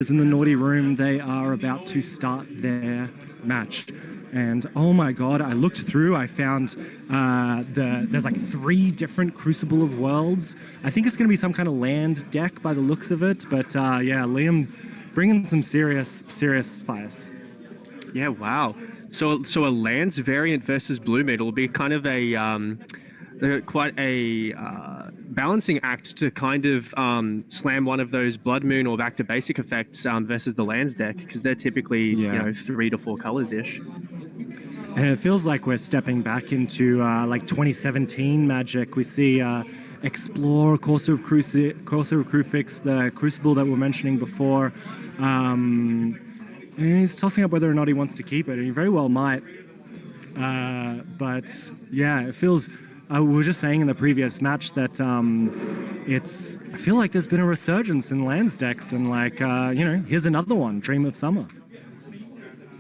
in the naughty room, they are about to start their match. And oh my god, I looked through, I found there's like 3 different Crucible of Worlds. I think it's going to be some kind of land deck by the looks of it, but yeah, Liam bringing some serious spice. Yeah, wow. So a lands variant versus Blue Moon will be kind of a quite a balancing act to kind of slam one of those Blood Moon or back to basic effects versus the lands deck, because they're typically you know 3 to 4 colors ish. And it feels like we're stepping back into like 2017 Magic. We see Explore, Courser of Crucifix, the Crucible that we were mentioning before. And he's tossing up whether or not he wants to keep it, and he very well might. But yeah, it feels... we were just saying in the previous match that I feel like there's been a resurgence in lands decks, and like, here's another one, Dream of Summer.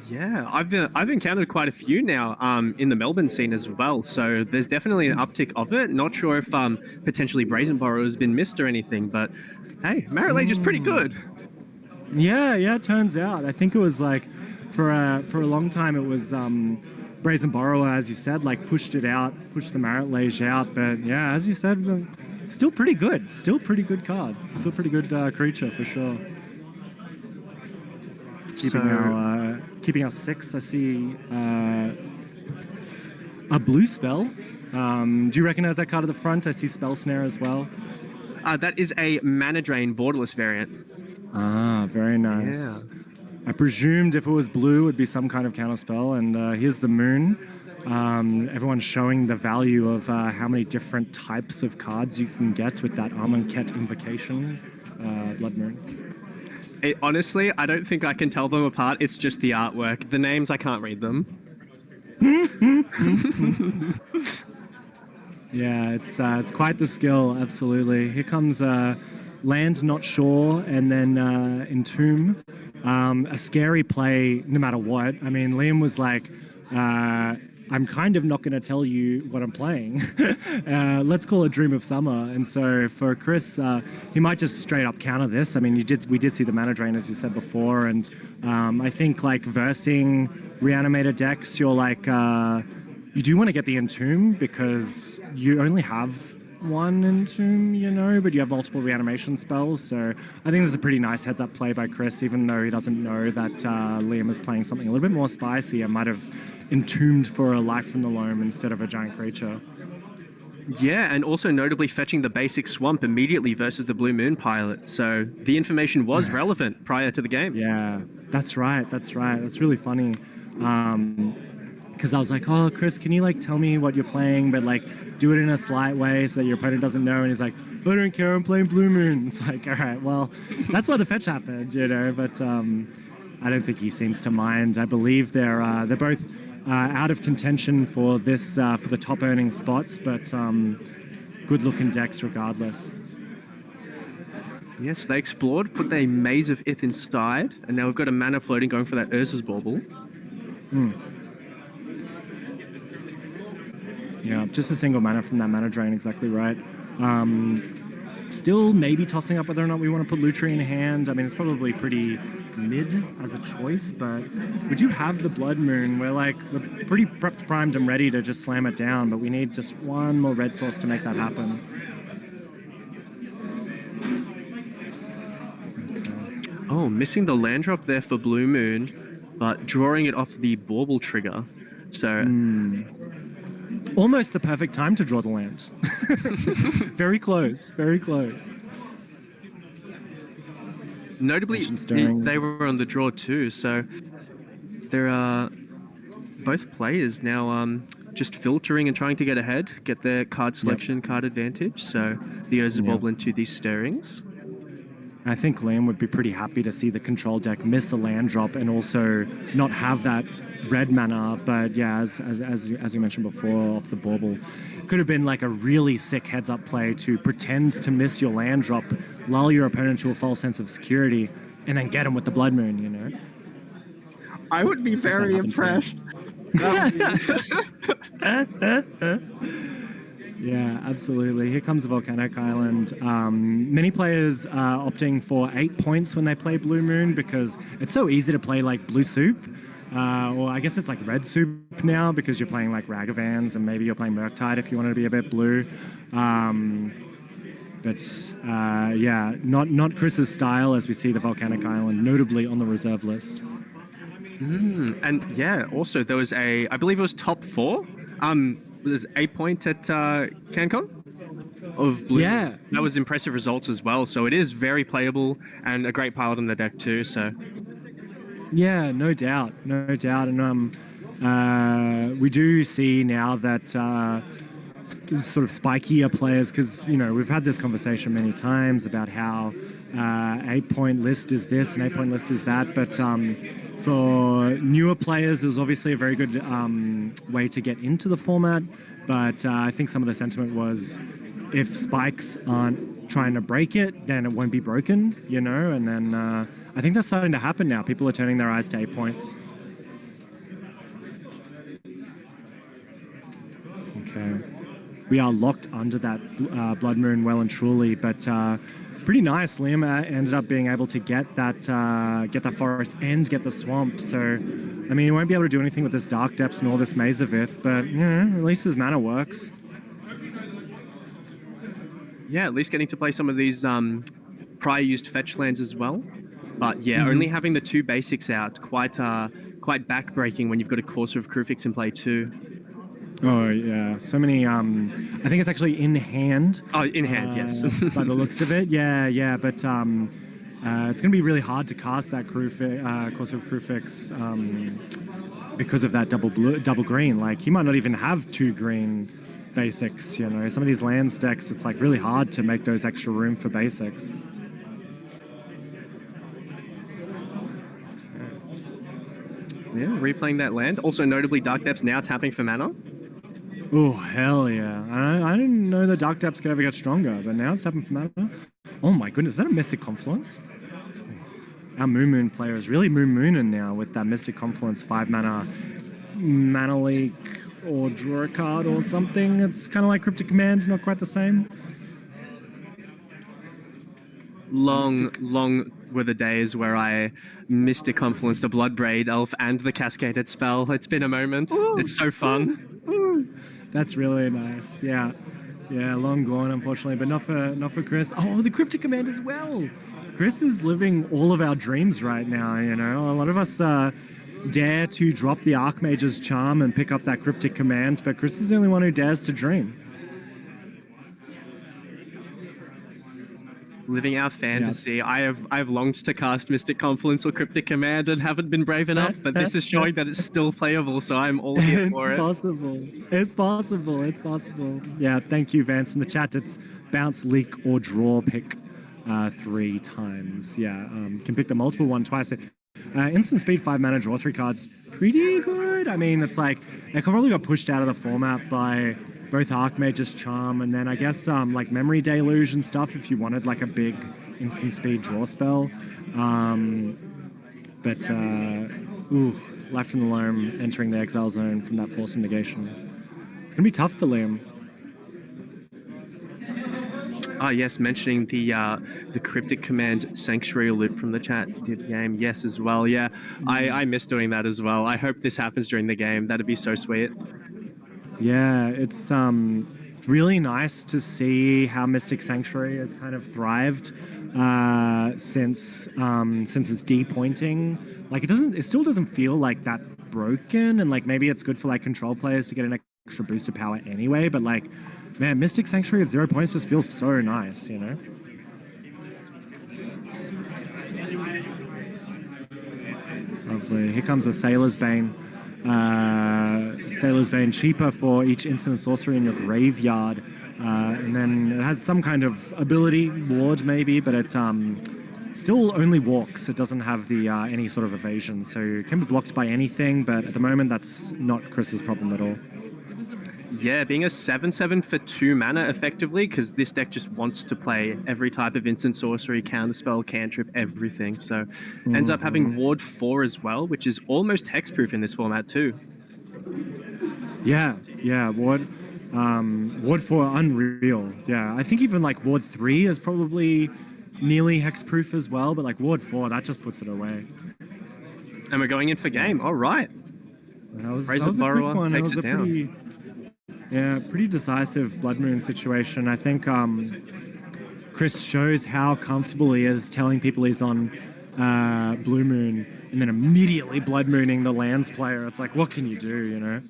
Yeah, I've encountered quite a few now in the Melbourne scene as well. So there's definitely an uptick of it. Not sure if potentially Brazen Borrow has been missed or anything, but hey, Merit Lage is pretty good. Yeah, it turns out. I think it was like for a long time it was Brazen Borrower, as you said, like pushed the Merit Lage out. But yeah, as you said, still pretty good. Still pretty good card. Still pretty good creature for sure. Keeping our 6, I see a blue spell. Do you recognize that card at the front? I see Spell Snare as well. That is a Mana Drain borderless variant. Ah, very nice. Yeah. I presumed if it was blue, it would be some kind of counterspell. And here's the moon. Everyone's showing the value of how many different types of cards you can get with that Amonkhet Invocation, Blood Moon. Honestly, I don't think I can tell them apart. It's just the artwork. The names, I can't read them. Yeah, it's quite the skill, absolutely. Here comes Land Not Sure, and then Entomb. A scary play no matter what. I mean, Liam was like, I'm kind of not going to tell you what I'm playing. Let's call it Dream of Summer. And so for Chris, he might just straight up counter this. I mean, we did see the Mana Drain, as you said before. And I think like versing Reanimator decks, you're like, you do want to get the Entomb because you only have one Entomb, but you have multiple reanimation spells. So I think this is a pretty nice heads-up play by Chris, even though he doesn't know that Liam is playing something a little bit more spicy and might have entombed for a Life from the Loam instead of a giant creature. Yeah, and also notably fetching the basic Swamp immediately versus the Blue Moon Pilot. So the information was relevant prior to the game. Yeah, that's right. That's really funny. Because I was like, oh, Chris, can you like tell me what you're playing, but like do it in a slight way so that your opponent doesn't know? And he's like, I don't care, I'm playing Blue Moon. It's like, all right, well, that's why the fetch happened, but I don't think he seems to mind. I believe they're both out of contention for this for the top earning spots, but good looking decks regardless. Yes, they explored, put their Maze of Ith inside, and now we've got a mana floating going for that Urza's Bauble. Yeah, just a single mana from that Mana Drain, exactly right. Still maybe tossing up whether or not we want to put Lutri in hand. I mean, it's probably pretty mid as a choice, but we do have the Blood Moon. We're pretty prepped, primed, and ready to just slam it down, but we need just one more red source to make that happen. Okay. Oh, missing the land drop there for Blue Moon, but drawing it off the Bauble trigger. So... Almost the perfect time to draw the land. Very close, very close. Notably, they were on the draw too, so there are both players now just filtering and trying to get ahead, get their card selection, card advantage. So the Urza's Bauble into these stirrings. I think Liam would be pretty happy to see the control deck miss a land drop and also not have that red mana, but yeah, as you mentioned before, off the Bauble, could have been like a really sick heads-up play to pretend to miss your land drop, lull your opponent to a false sense of security, and then get him with the Blood Moon, I would be very impressed. Yeah, absolutely. Here comes the volcanic island. Many players are opting for 8 points when they play Blue Moon because it's so easy to play like Blue Soup. Or I guess it's like Red Soup now because you're playing like Ragavans and maybe you're playing Murktide if you want to be a bit blue. Yeah, not Chris's style as we see the volcanic island notably on the reserve list. And yeah, also there was I believe it was top four. Was 8 point at CanCon of blue. Yeah, That was impressive results as well. So it is very playable and a great pilot on the deck too. So yeah, no doubt, no doubt, and we do see now that sort of spikier players, because we've had this conversation many times about how 8 point list is this and 8 point list is that, but for newer players, it was obviously a very good way to get into the format. But I think some of the sentiment was, if spikes aren't trying to break it, then it won't be broken, And then I think that's starting to happen now. People are turning their eyes to 8 points. Okay. We are locked under that Blood Moon well and truly, but pretty nice. Liam ended up being able to get that forest and get the swamp. So, I mean, he won't be able to do anything with this Dark Depths nor this Maze of Ith, but at least his mana works. yeah, at least getting to play some of these prior used fetch lands as well. But yeah, only having the two basics out, quite backbreaking when you've got a Courser of Krufix in play too. Oh yeah, so many. I think it's actually in hand. Oh, in hand, yes. By the looks of it, yeah. But it's going to be really hard to cast that Courser of Krufix because of that double green. Like he might not even have two green basics. Some of these land decks, it's like really hard to make those extra room for basics. Yeah, replaying that land. Also, notably, Dark Depths now tapping for mana. Oh, hell yeah. I didn't know the Dark Depths could ever get stronger, but now it's tapping for mana. Oh my goodness, is that a Mystic Confluence? Our Moon player is really Mooning now with that Mystic Confluence 5 mana leak or draw a card or something. It's kind of like Cryptic Command, not quite the same. Long were the days where I Mystic Confluence the Bloodbraid Elf and the Cascaded Spell. It's been a moment. Ooh, it's so fun. Ooh. That's really nice. Yeah, long gone, unfortunately, but not for Chris. Oh, the Cryptic Command as well. Chris is living all of our dreams right now. A lot of us dare to drop the Archmage's Charm and pick up that Cryptic Command, but Chris is the only one who dares to dream. Living our fantasy. Yeah. I've longed to cast Mystic Confluence or Cryptic Command and haven't been brave enough, but this is showing that it's still playable, so I'm all here for it. It's possible. Yeah, thank you, Vance. In the chat, it's bounce, leak, or draw pick 3 times. Yeah, can pick the multiple one twice. Instant speed 5 mana, draw 3 cards. Pretty good. I mean, it's like they probably got pushed out of the format by both Archmage's Charm and then I guess like Memory Deluge and stuff if you wanted like a big instant speed draw spell. Life from the Loam entering the exile zone from that Force of Negation. It's going to be tough for Liam. Ah, yes, mentioning the Cryptic Command Sanctuary loop from the chat game. Yes, as well. Yeah, I miss doing that as well. I hope this happens during the game. That'd be so sweet. Yeah, it's really nice to see how Mystic Sanctuary has kind of thrived since its depointing. Like it still doesn't feel like that broken, and like maybe it's good for like control players to get an extra boost of power anyway. But like, man, Mystic Sanctuary at 0 points just feels so nice, Lovely. Here comes a Sailor's Bane. Sailor's Bane cheaper for each instant sorcery in your graveyard, and then it has some kind of ability ward maybe, but it still only walks. It doesn't have the any sort of evasion, so it can be blocked by anything. But at the moment, that's not Chris's problem at all. Yeah, being a 7/7 for 2 mana effectively, because this deck just wants to play every type of instant sorcery, counterspell, cantrip, everything. So ends up having Ward 4 as well, which is almost hexproof in this format too. Yeah, Ward. Ward 4, unreal. Yeah, I think even like Ward 3 is probably nearly hexproof as well, but like Ward 4, that just puts it away. And we're going in for game. All right. That was Brazen a quick Borrower one. It takes was it a down. pretty decisive Blood Moon situation. I think Chris shows how comfortable he is telling people he's on Blue Moon and then immediately Blood Mooning the lands player. It's like, what can you do, you know?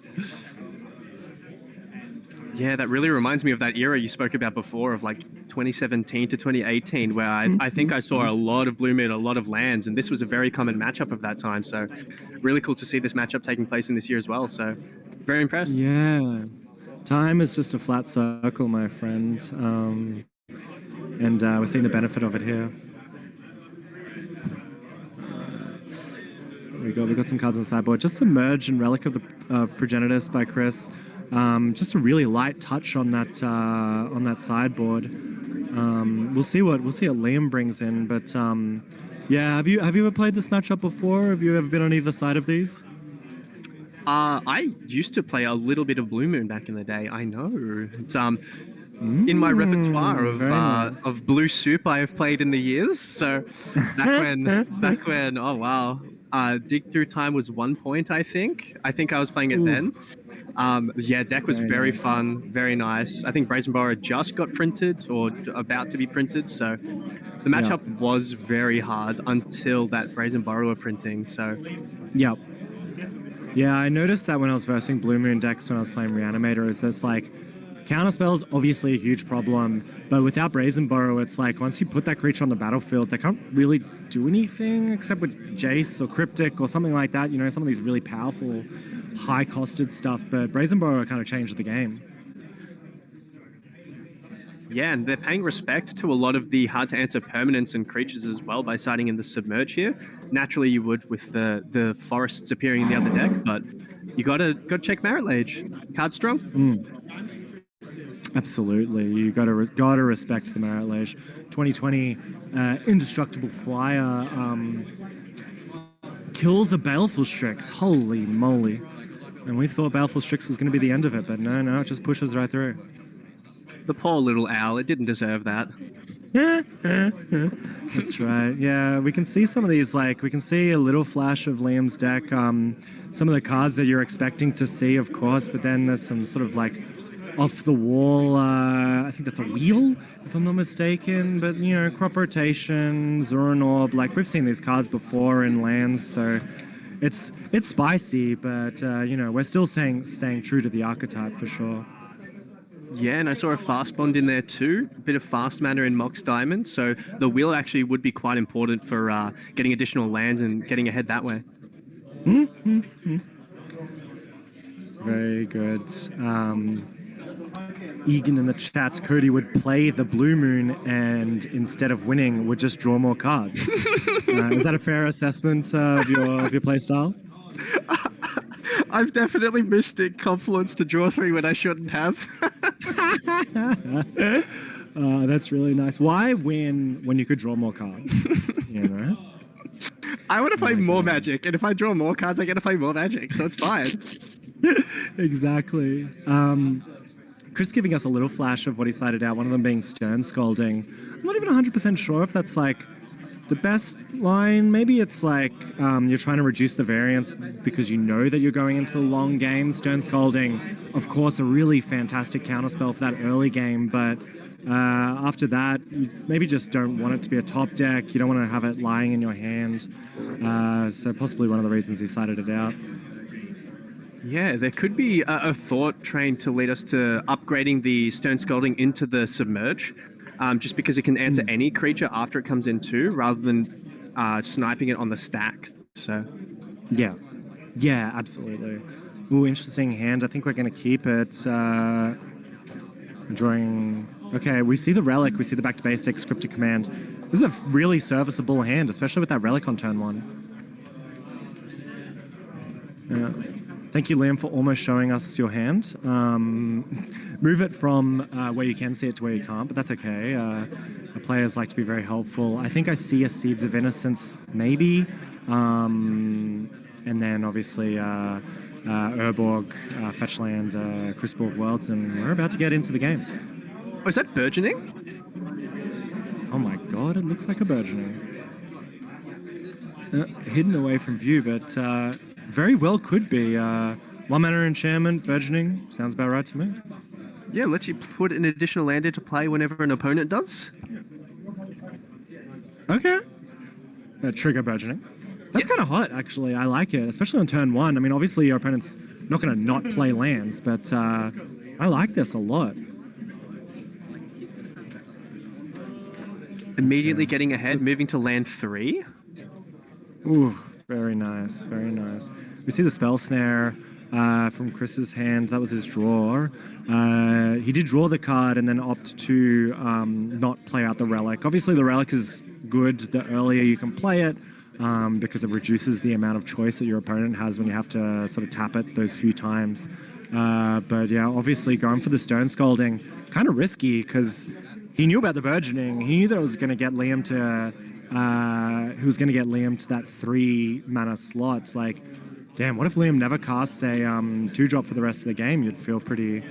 Yeah, that really reminds me of that era you spoke about before of like 2017 to 2018, where I think I saw a lot of Blue Moon, a lot of lands, and this was a very common matchup of that time. So really cool to see this matchup taking place in this year as well. So very impressed. Yeah. Time is just a flat circle, my friend. And we're seeing the benefit of it here. We got some cards on the sideboard. Just Submerge and Relic of the Progenitus by Chris. Just a really light touch on that sideboard. We'll see what Liam brings in, but yeah. Have you ever played this matchup before? Have you ever been on either side of these? I used to play a little bit of Blue Moon back in the day. I know it's in my repertoire of blue soup I have played in the years. So back when oh wow, Dig Through Time was 1 point. I think I was playing it then. Yeah, deck was very fun, very nice. I think Brazen Borrower just got printed or about to be printed, so the matchup was very hard until that Brazen Borrower printing. So yep. Yeah, I noticed that when I was versing Blue Moon decks when I was playing Reanimator, is that's like counterspell's obviously a huge problem, but without Brazen Borrow, it's like once you put that creature on the battlefield, they can't really do anything except with Jace or Cryptic or something like that. You know, some of these really powerful, high-costed stuff. But Brazen Borrow kind of changed the game. Yeah, and they're paying respect to a lot of the hard-to-answer permanents and creatures as well by siding in the Submerge here. Naturally, you would with the forests appearing in the other deck, but you gotta check Merit Lage. Card strong. Absolutely, you gotta respect the Merit Lage. 2020 indestructible flyer kills a Baleful Strix. Holy moly! And we thought Baleful Strix was going to be the end of it, but no, it just pushes right through. The poor little owl, it didn't deserve that. That's right. Yeah, we can see some of these, like, we can see a little flash of Liam's deck. Some of the cards that you're expecting to see, of course, but then there's some sort of, like, off-the-wall, I think that's a wheel, if I'm not mistaken, but, you know, Crop Rotation, Zoran Orb, like, we've seen these cards before in lands, so it's spicy, but, you know, we're still staying true to the archetype for sure. Yeah, and I saw a fast bond in there too, a bit of fast mana in Mox Diamond, so the wheel actually would be quite important for getting additional lands and getting ahead that way. Very good. Egan in the chat, Cody would play the Blue Moon and instead of winning would just draw more cards. Is that a fair assessment of your play style? I've definitely missed it Confluence to draw 3 when I shouldn't have. That's really nice. Why win when you could draw more cards? You know? I want to play more Magic, and if I draw more cards, I get to play more Magic, so it's fine. Exactly. Chris giving us a little flash of what he cited out, one of them being Stern Scolding. I'm not even 100% sure if that's like the best line. Maybe it's like you're trying to reduce the variance because you know that you're going into the long game. Stern Scolding, of course, a really fantastic counterspell for that early game, but after that, you maybe just don't want it to be a top deck. You don't want to have it lying in your hand. So possibly one of the reasons he cited it out. Yeah, there could be a thought train to lead us to upgrading the Stern Scolding into the Submerge, just because it can answer any creature after it comes in too, rather than sniping it on the stack. So, yeah, absolutely. Ooh, interesting hand. I think we're going to keep it. Drawing. Okay, we see the Relic. We see the back to basics Cryptic Command. This is a really serviceable hand, especially with that Relic on turn 1. Thank you, Liam, for almost showing us your hand. Move it from where you can see it to where you can't, but that's okay. The players like to be very helpful. I think I see a Seeds of Innocence, maybe. And then, obviously, Urborg, Fetchland, Crisborg Worlds, and we're about to get into the game. Oh, is that burgeoning? Oh my god, it looks like a burgeoning. Hidden away from view, but very well could be. One mana enchantment, burgeoning, sounds about right to me. Yeah, lets you put an additional land into play whenever an opponent does. Okay. Trigger burgeoning. That's kind of hot, actually. I like it, especially on turn 1. I mean, obviously your opponent's not going to not play lands, but I like this a lot. Immediately getting ahead, moving to land 3. Ooh, very nice, very nice. We see the Spell Snare from Chris's hand. That was his draw. He did draw the card and then opt to not play out the Relic. Obviously, the Relic is good the earlier you can play it because it reduces the amount of choice that your opponent has when you have to sort of tap it those few times. But yeah, obviously going for the Stone Scalding, kind of risky because he knew about the burgeoning. He knew that it was going to get Liam to that 3 mana slot. Like, damn, what if Liam never casts a 2-drop for the rest of the game? You'd feel pretty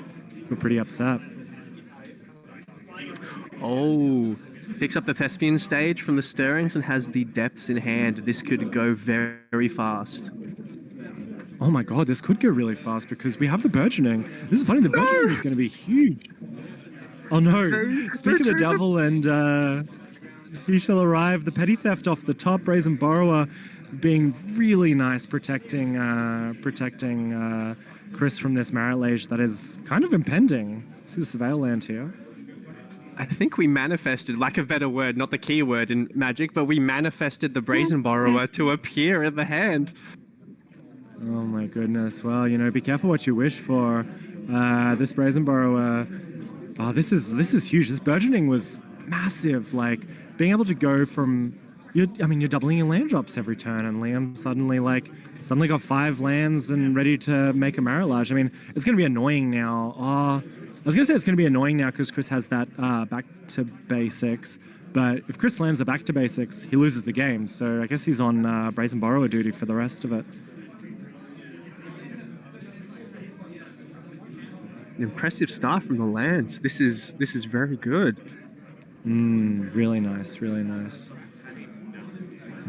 upset. Oh, picks up the Thespian stage from the Stirrings and has the Depths in hand. This could go very, very fast. Oh my god, this could go really fast because we have the burgeoning. This is funny, the burgeoning is going to be huge. Oh no, speak of the devil and he shall arrive. The petty theft off the top, Brazen Borrower being really nice, protecting Chris from this Marit Lage that is kind of impending. See the Surveil land here. I think we manifested, lack of better word, not the key word in Magic, but we manifested the Brazen Borrower to appear in the hand. Oh my goodness. Well, you know, be careful what you wish for. This Brazen Borrower. Oh, this is huge. This burgeoning was massive. Like being able to go from, you're doubling your land drops every turn, and Liam suddenly got 5 lands and ready to make a Marit Lage. I mean, it's going to be annoying now. I was going to say it's going to be annoying now because Chris has that back to basics. But if Chris slams the back to basics, he loses the game. So I guess he's on Brazen Borrower duty for the rest of it. An impressive start from the lands. This is very good. Really nice, really nice.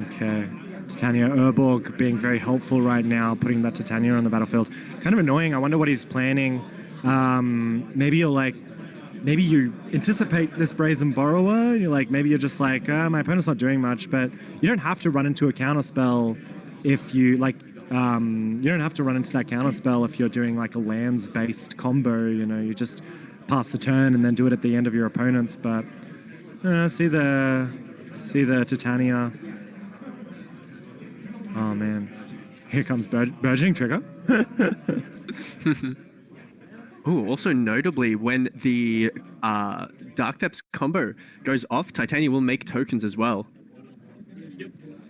Okay. Titania Urborg being very helpful right now, putting that Titania on the battlefield. Kind of annoying. I wonder what he's planning. Maybe you anticipate this Brazen Borrower. Maybe you're just like, my opponent's not doing much, but you don't have to run into a counterspell if you you don't have to run into that counterspell if you're doing like a lands-based combo. You just pass the turn and then do it at the end of your opponent's. But see the Titania. Oh man, here comes burgeoning trigger. Oh, also notably, when the Dark Depths combo goes off, Titania will make tokens as well.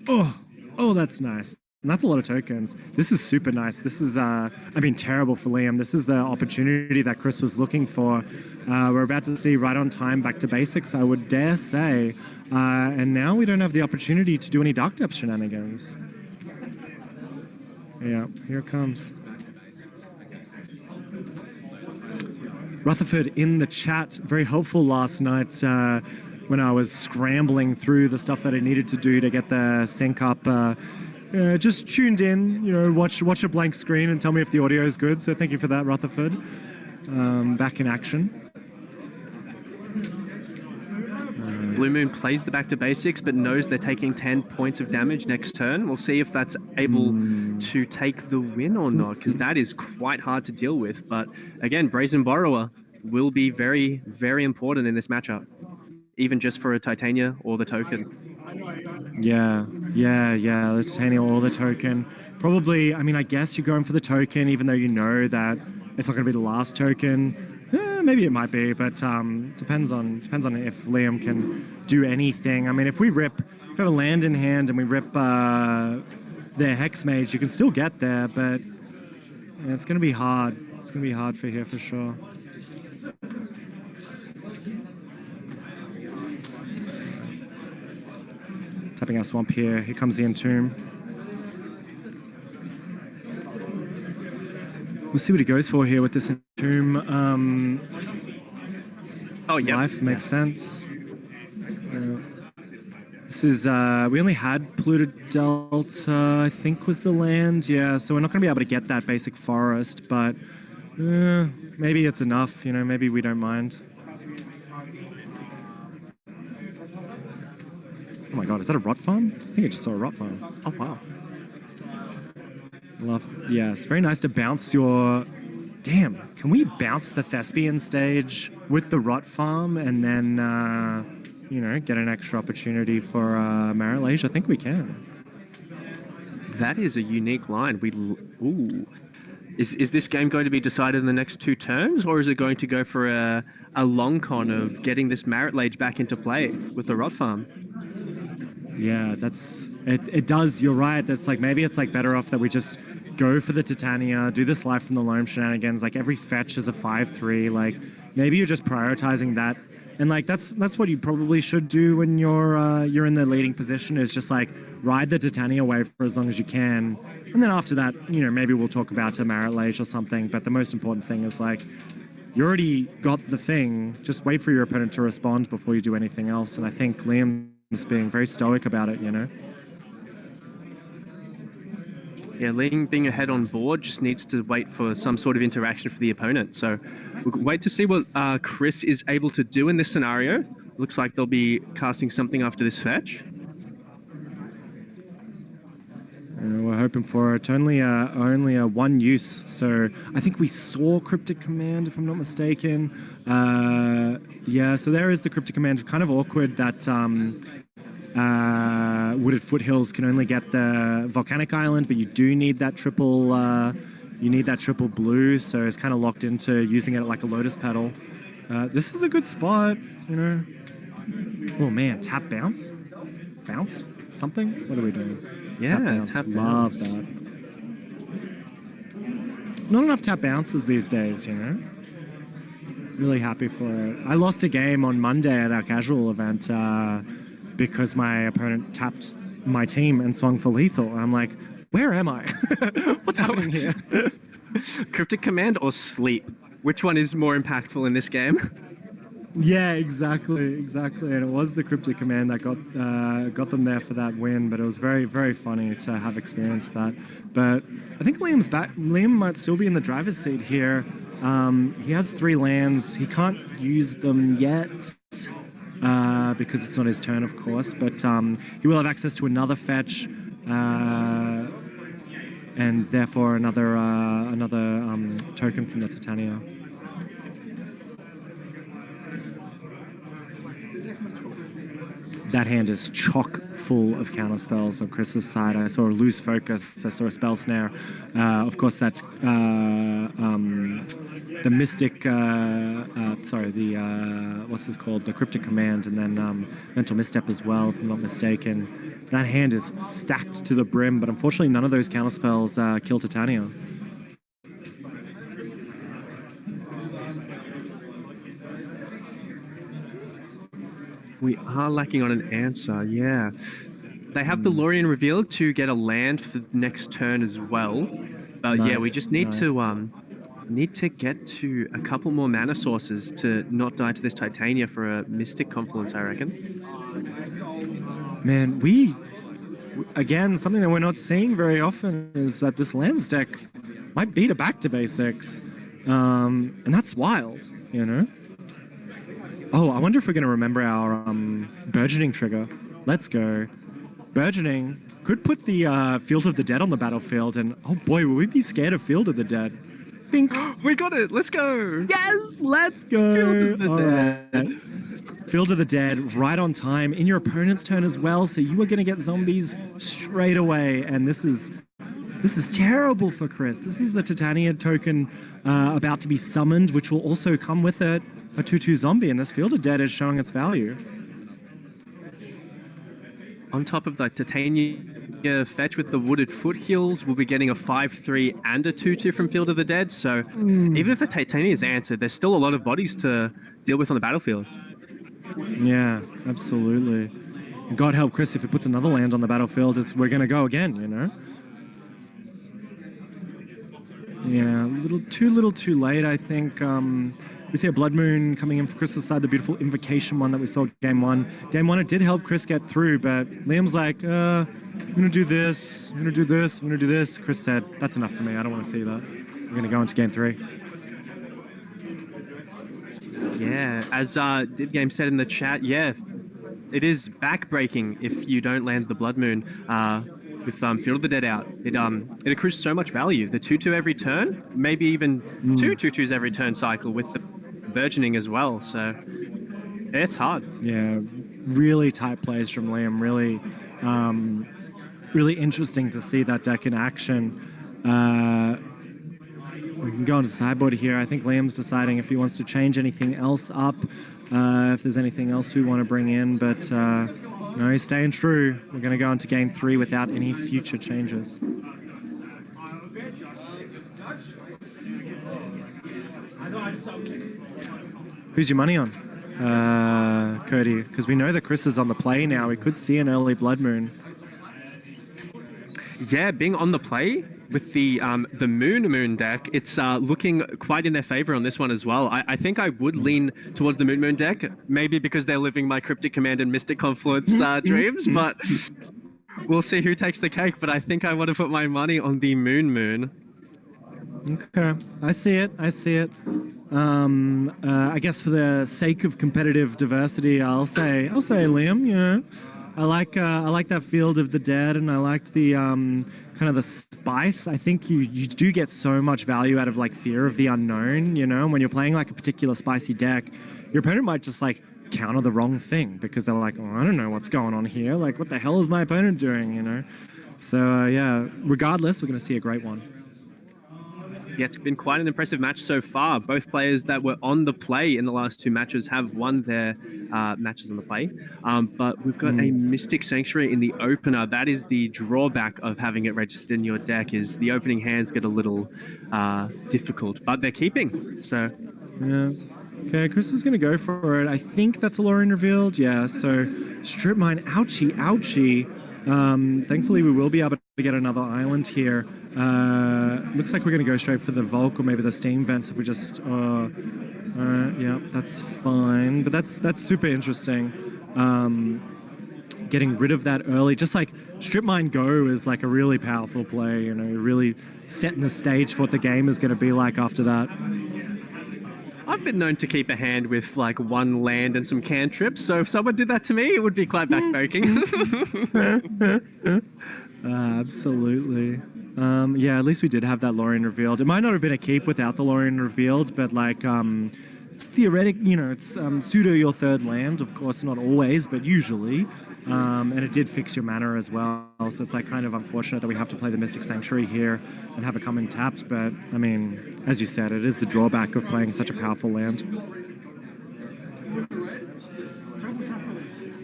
Oh, that's nice. And that's a lot of tokens. This is super nice. This is, terrible for Liam. This is the opportunity that Chris was looking for. We're about to see right on time back to basics, I would dare say. And now we don't have the opportunity to do any Dark Depths shenanigans. Yeah, here it comes. Rutherford in the chat, very helpful last night when I was scrambling through the stuff that I needed to do to get the sync up. Just tuned in, watch a blank screen and tell me if the audio is good. So thank you for that, Rutherford. Back in action. Blue Moon plays the back to basics, but knows they're taking 10 points of damage next turn. We'll see if that's able to take the win or not, because that is quite hard to deal with. But again, Brazen Borrower will be very, very important in this matchup, even just for a Titania or the token. Yeah, the Titania or the token. Probably, I guess you're going for the token, even though you know that it's not going to be the last token. Maybe it might be, but depends on if Liam can do anything. If we have a land in hand and we rip their Hex Mage, you can still get there, but it's going to be hard. It's going to be hard for here for sure. Tapping our swamp here. Here comes the Entomb. We'll see what he goes for here with this Entomb. Oh, yeah. Life makes sense. This is, we only had polluted delta, I think was the land. Yeah, so we're not going to be able to get that basic forest, but maybe it's enough, you know, maybe we don't mind. Oh my god, is that a rot farm? I think I just saw a rot farm. Oh, wow. Yes, very nice to bounce your... Damn, can we bounce the Thespian stage with the rot farm and then, you know, get an extra opportunity for Marrowlage? I think we can. That is a unique line. Ooh. Is this game going to be decided in the next 2 turns, or is it going to go for a long con of getting this Marrowlage back into play with the rot farm? Yeah, it does. You're right. That's like, maybe it's like better off that we just go for the Titania, do this life from the loam shenanigans. Like every fetch is a 5/3. Like maybe you're just prioritizing that, and like that's what you probably should do when you're in the leading position. Is just like ride the Titania wave for as long as you can, and then after that, you know, maybe we'll talk about a Marrowlage or something. But the most important thing is like, you already got the thing. Just wait for your opponent to respond before you do anything else. And I think Liam's being very stoic about it, you know? Yeah, being ahead on board just needs to wait for some sort of interaction for the opponent. So we'll wait to see what Chris is able to do in this scenario. Looks like they'll be casting something after this fetch. We're hoping for it. Only a one use. So I think we saw Cryptic Command, if I'm not mistaken. Yeah, so there is the Cryptic Command. Kind of awkward that Wooded Foothills can only get the Volcanic Island, but you do need that triple. You need that triple blue, so it's kind of locked into using it like a Lotus Petal. This is a good spot, you know. Oh man, tap bounce, bounce something. What are we doing? Yeah, tap bounce. Love that. Not enough tap bounces these days, you know. Really happy for it. I lost a game on Monday at our casual event because my opponent tapped my team and swung for lethal. I'm like, where am I? What's happening here? Cryptic Command or Sleep? Which one is more impactful in this game? Yeah, exactly. And it was the Cryptic Command that got them there for that win, but it was very, very funny to have experienced that. But I think Liam's back. Liam might still be in the driver's seat here. He has 3 lands. He can't use them yet because it's not his turn, of course, but he will have access to another fetch and therefore another token from the Titania. That hand is chock full of counter spells on Chris's side. I saw a loose focus. I saw a spell snare. Of course, that the mystic. What's this called? The Cryptic Command, and then Mental Misstep as well, if I'm not mistaken. That hand is stacked to the brim, but unfortunately, none of those counter spells kill Titania. We are lacking on an answer, yeah. They have the Lorien revealed to get a land for the next turn as well. But yeah, we just need to get to a couple more mana sources to not die to this Titania for a Mystic Confluence, I reckon. Man, again, something that we're not seeing very often is that this lands deck might beat a back to basics. And that's wild, you know? Oh, I wonder if we're going to remember our Burgeoning trigger. Let's go. Burgeoning could put the Field of the Dead on the battlefield, and oh boy, will we be scared of Field of the Dead. Bink. We got it! Let's go! Yes! Let's go! Field of the Dead. Right. Field of the Dead right on time, in your opponent's turn as well, so you are going to get zombies straight away, and this is terrible for Chris. This is the Titania token about to be summoned, which will also come with it a 2/2 zombie, and this Field of Dead is showing its value. On top of the Titania fetch with the Wooded Foothills, we'll be getting a 5/3 and a 2/2 from Field of the Dead, so even if the Titania is answered, there's still a lot of bodies to deal with on the battlefield. Yeah, absolutely. God help Chris if it puts another land on the battlefield, we're going to go again, you know? Yeah, too little, too late. I think we see a Blood Moon coming in for Chris's side, the beautiful Invocation one that we saw game one. Game one, it did help Chris get through, but Liam's like, I'm gonna do this, I'm gonna do this, I'm gonna do this. Chris said, that's enough for me. I don't want to see that. We're gonna go into game three. Yeah, as Dib Game said in the chat, yeah, it is backbreaking if you don't land the Blood Moon with Field of the Dead out. It accrues so much value. The 2/2 every turn, maybe even two 2/2s every turn cycle with the burgeoning as well. So it's hard. Yeah, really tight plays from Liam. Really, really interesting to see that deck in action. We can go on to sideboard here. I think Liam's deciding if he wants to change anything else up, if there's anything else we want to bring in, but no, he's staying true. We're going to go into game three without any future changes. Who's your money on, Cody? Because we know that Chris is on the play now. We could see an early Blood Moon. Yeah, being on the play with the Moon deck, it's looking quite in their favor on this one as well. I think I would lean towards the Moon deck, maybe because they're living my Cryptic Command and Mystic Confluence dreams, but we'll see who takes the cake. But I think I want to put my money on the Moon. Okay, I see it. I see it. I guess for the sake of competitive diversity, I'll say Liam. You know, I like that Field of the Dead, and I liked the kind of the spice. I think you do get so much value out of like Fear of the Unknown. You know, when you're playing like a particular spicy deck, your opponent might just like counter the wrong thing because they're like, oh, I don't know what's going on here. Like, what the hell is my opponent doing? You know. So yeah, regardless, we're going to see a great one. Yeah, it's been quite an impressive match so far. Both players that were on the play in the last two matches have won their matches on the play. But we've got a Mystic Sanctuary in the opener. That is the drawback of having it registered in your deck, is the opening hands get a little difficult, but they're keeping, so. Yeah. Okay, Chris is going to go for it. I think that's a Lorien revealed. Yeah, so Strip Mine, ouchie, ouchie. Thankfully, we will be able to get another island here. Looks like we're going to go straight for the Volk or maybe the Steam Vents if we just... yeah, that's fine. But that's super interesting. Getting rid of that early. Just like Strip Mine Go is like a really powerful play. You know, really setting the stage for what the game is going to be like after that. I've been known to keep a hand with like one land and some cantrips, so if someone did that to me, it would be quite backbreaking. Absolutely. Yeah, at least we did have that Lorien revealed. It might not have been a keep without the Lorien revealed, but like, it's theoretic, you know, it's pseudo your third land, of course, not always, but usually. And it did fix your mana as well, so it's like kind of unfortunate that we have to play the Mystic Sanctuary here and have it come in tapped, but I mean, as you said, it is the drawback of playing such a powerful land.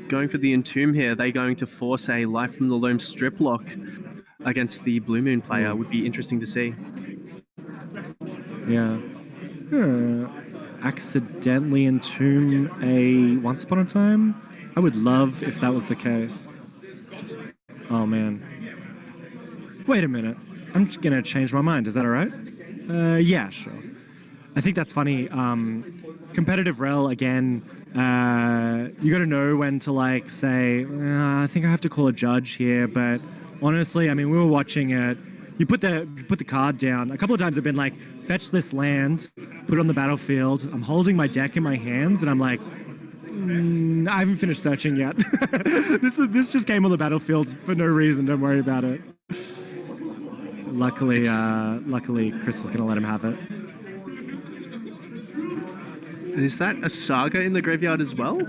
Going for the Entomb here, they're going to force a Life from the Loam strip lock against the Blue Moon player. Would be interesting to see. Yeah. Accidentally Entomb a Once Upon a Time? I would love if that was the case. Oh man. Wait a minute. I'm just gonna change my mind. Is that alright? Yeah, sure. I think that's funny. Competitive rel again. You gotta know when to like say, I think I have to call a judge here, but honestly, I mean, we were watching it. You put the card down. A couple of times I've been like, fetch this land, put it on the battlefield. I'm holding my deck in my hands, and I'm like, I haven't finished searching yet. This just came on the battlefield for no reason. Don't worry about it. Luckily, Chris is gonna let him have it. Is that a Saga in the graveyard as well?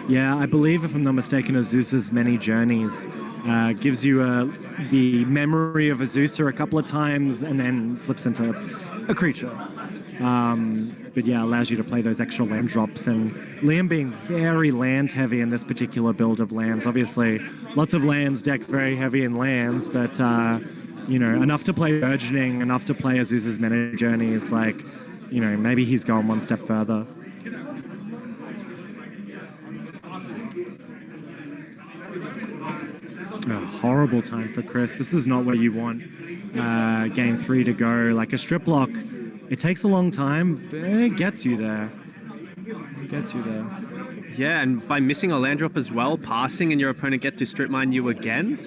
Yeah, I believe, if I'm not mistaken, Azusa's Many Journeys gives you the memory of Azusa a couple of times and then flips into a creature. But yeah, allows you to play those extra land drops, and Liam being very land heavy in this particular build of lands. Obviously, lots of lands, decks very heavy in lands, but you know, enough to play Burgeoning, enough to play Azusa's Many Journeys, like, you know, maybe he's gone one step further. A horrible time for Chris. This is not where you want game 3 to go. Like a strip lock, it takes a long time, but it gets you there. It gets you there. Yeah, and by missing a land drop as well, passing and your opponent get to strip mine you again.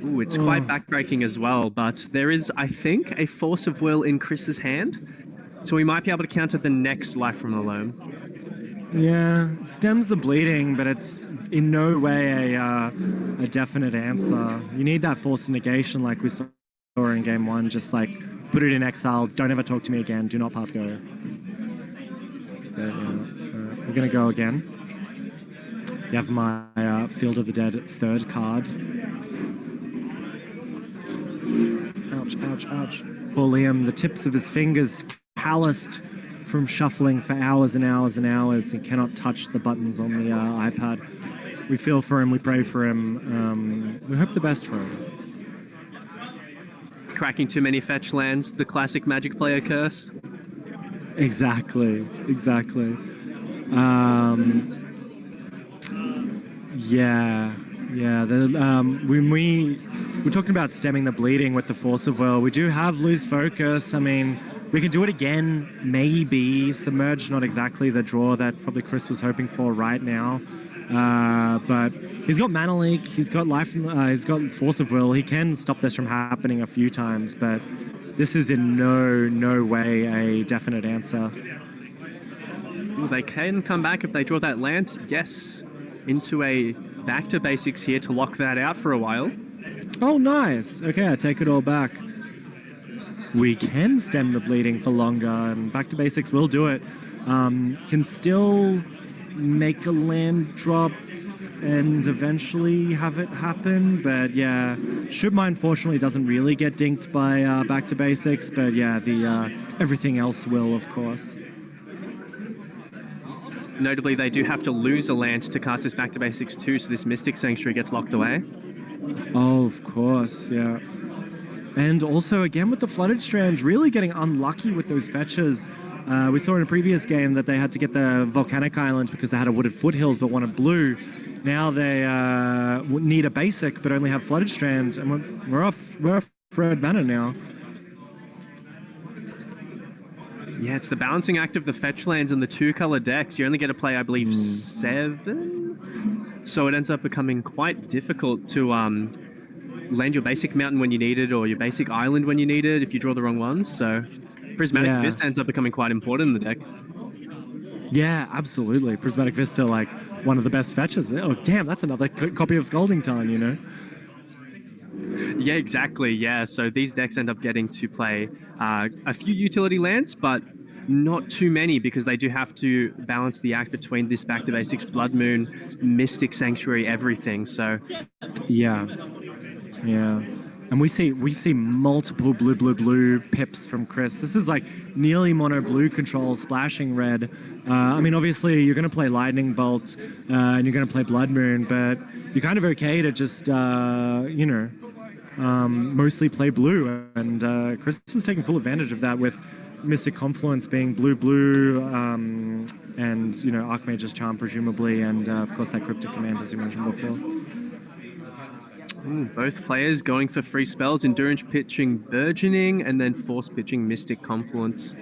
Ooh, it's quite backbreaking as well, but there is, I think, a force of will in Chris's hand. So we might be able to counter the next Life from the Loam. Yeah, stems the bleeding, but it's in no way a definite answer. You need that force of negation like we saw in game 1. Just like, put it in exile, don't ever talk to me again, do not pass go. But, we're going to go again. You have my Field of the Dead 3rd card. Ouch, ouch, ouch. Poor Liam, the tips of his fingers calloused from shuffling for hours and hours and hours. He cannot touch the buttons on the iPad. We feel for him, we pray for him. We hope the best for him. Cracking too many fetch lands, the classic Magic player curse. Exactly, exactly. Yeah. When we're talking about stemming the bleeding with the Force of Will, we do have Lose Focus. I mean, we can do it again, maybe. Submerge, not exactly the draw that probably Chris was hoping for right now. But he's got Mana Leak, he's got he's got Force of Will. He can stop this from happening a few times, but this is in no way a definite answer. Ooh, they can come back if they draw that land. Yes, into a back to basics here to lock that out for a while. Oh, nice. Okay, I take it all back. We can stem the bleeding for longer, and back to basics will do it. Can still make a land drop and eventually have it happen, but yeah, Strip Mine fortunately doesn't really get dinked by back to basics, but yeah, the everything else will, of course. Notably, they do have to lose a land to cast this back to basics too, so this Mystic Sanctuary gets locked away. Oh, of course, yeah. And also, again, with the Flooded Strands, really getting unlucky with those fetches. We saw in a previous game that they had to get the Volcanic Island because they had a Wooded Foothills but wanted blue. Now they need a basic but only have Flooded Strand, and we're off red banner now. Yeah, it's the balancing act of the fetch lands and the 2-color decks. You only get to play, I believe, 7? So it ends up becoming quite difficult to land your basic mountain when you need it or your basic island when you need it if you draw the wrong ones. So Prismatic Vista ends up becoming quite important in the deck. Yeah, absolutely. Prismatic Vista, like, one of the best fetches. Oh, damn, that's another copy of Scalding Tarn, you know? Yeah, exactly. Yeah, so these decks end up getting to play a few utility lands, but not too many because they do have to balance the act between this back to basics, Blood Moon, Mystic Sanctuary, everything. So yeah. And we see multiple blue pips from Chris. This is like nearly mono blue control splashing red. I mean, obviously you're going to play Lightning Bolt and you're going to play Blood Moon, but you're kind of okay to just mostly play blue. And Chris is taking full advantage of that with Mystic Confluence being blue, and Archmage's Charm presumably, and of course that Cryptic Command as you mentioned before. Ooh, both players going for free spells, Endurance pitching Burgeoning and then Force pitching Mystic Confluence.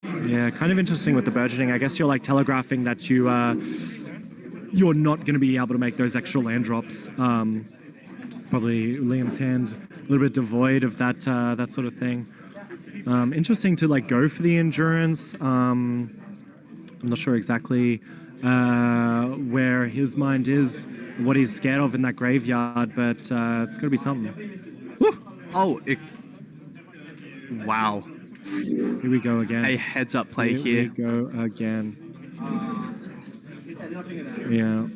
Yeah, kind of interesting with the Burgeoning. I guess you're like telegraphing that you're not going to be able to make those extra land drops. Probably Liam's hand a little bit devoid of that sort of thing. Interesting to like go for the Endurance. I'm not sure exactly where his mind is, what he's scared of in that graveyard, but it's got to be something. Woo! Oh, wow. Here we go again. A heads-up play here. Here we go again. Yeah.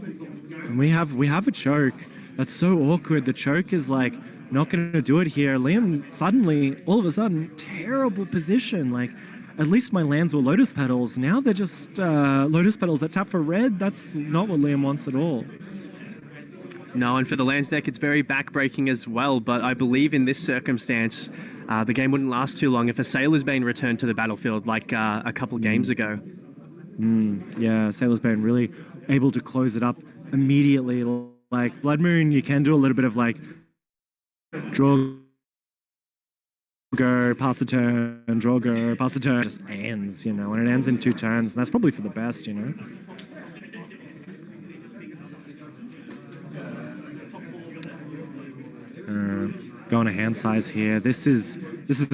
And we have a choke. That's so awkward. The choke is like not going to do it here. Liam suddenly, all of a sudden, terrible position. Like, at least my lands were Lotus Petals. Now they're just Lotus Petals that tap for red. That's not what Liam wants at all. No, and for the lands deck, it's very backbreaking as well. But I believe in this circumstance, the game wouldn't last too long if a Sailor's Bane returned to the battlefield like a couple games ago. Yeah, Sailor's Bane really able to close it up immediately, like Blood Moon, you can do a little bit of like draw, go, pass the turn, draw, go, pass the turn. It just ends, you know, and it ends in 2 turns. And that's probably for the best, you know. Going a hand size here. This is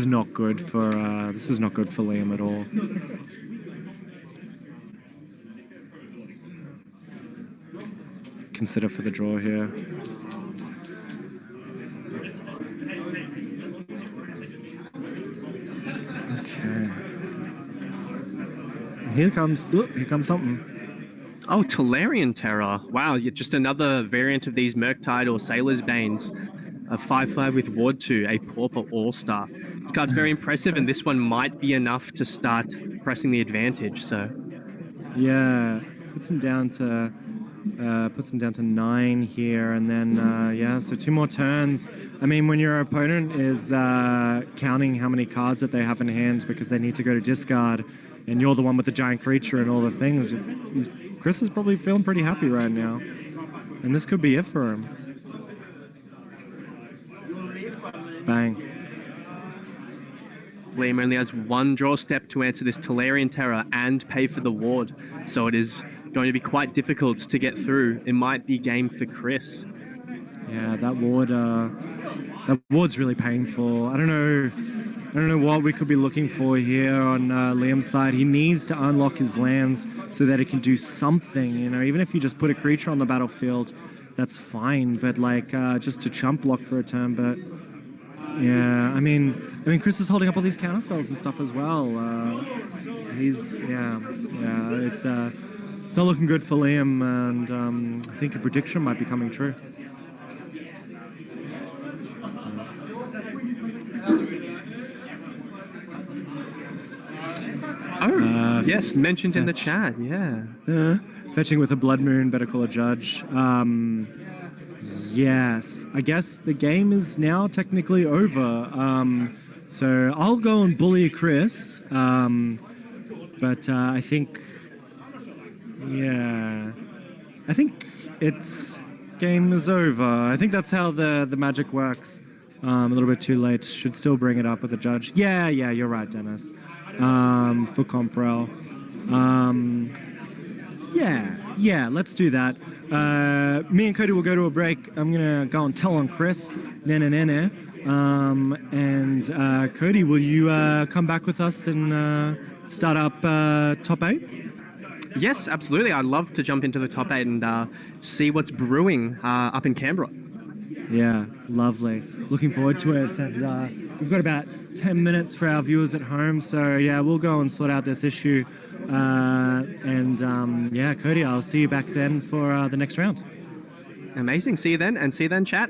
not good for Liam at all. Consider for the draw here. Okay. Here comes something. Oh, Tolarian Terror. Wow, just another variant of these Murktide or Sailor's Banes. A 5/5 with Ward 2, a Pauper All-Star. This card's very impressive, and this one might be enough to start pressing the advantage, so... Yeah, puts him down to 9 here, and then, yeah, so 2 more turns. I mean, when your opponent is counting how many cards that they have in hand because they need to go to discard, and you're the one with the giant creature and all the things, Chris is probably feeling pretty happy right now. And this could be it for him. Bang. Liam only has 1 draw step to answer this Tolarian Terror and pay for the ward, so it is going to be quite difficult to get through. It might be game for Chris. Yeah, that ward's really painful. I don't know what we could be looking for here on Liam's side. He needs to unlock his lands so that it can do something, you know, even if you just put a creature on the battlefield, that's fine, but like just to chump block for a turn. But yeah, I mean Chris is holding up all these counter spells and stuff as well. It's not looking good for Liam, and I think a prediction might be coming true. Oh, yes, mentioned in the chat, yeah. Fetching with a Blood Moon, better call a judge. Yes, I guess the game is now technically over. So I'll go and bully Chris, but I think it's game is over. I think that's how the magic works. A little bit too late. Should still bring it up with the judge. Yeah, you're right, Dennis. For CanBrawl. Yeah, let's do that. Me and Cody will go to a break. I'm gonna go and tell on Chris. And Cody, will you come back with us and start up top 8? Yes, absolutely. I'd love to jump into the top 8 and see what's brewing up in Canberra. Yeah, lovely. Looking forward to it. And we've got about 10 minutes for our viewers at home. So yeah, we'll go and sort out this issue. Yeah, Cody, I'll see you back then for the next round. Amazing. See you then, and see you then, chat.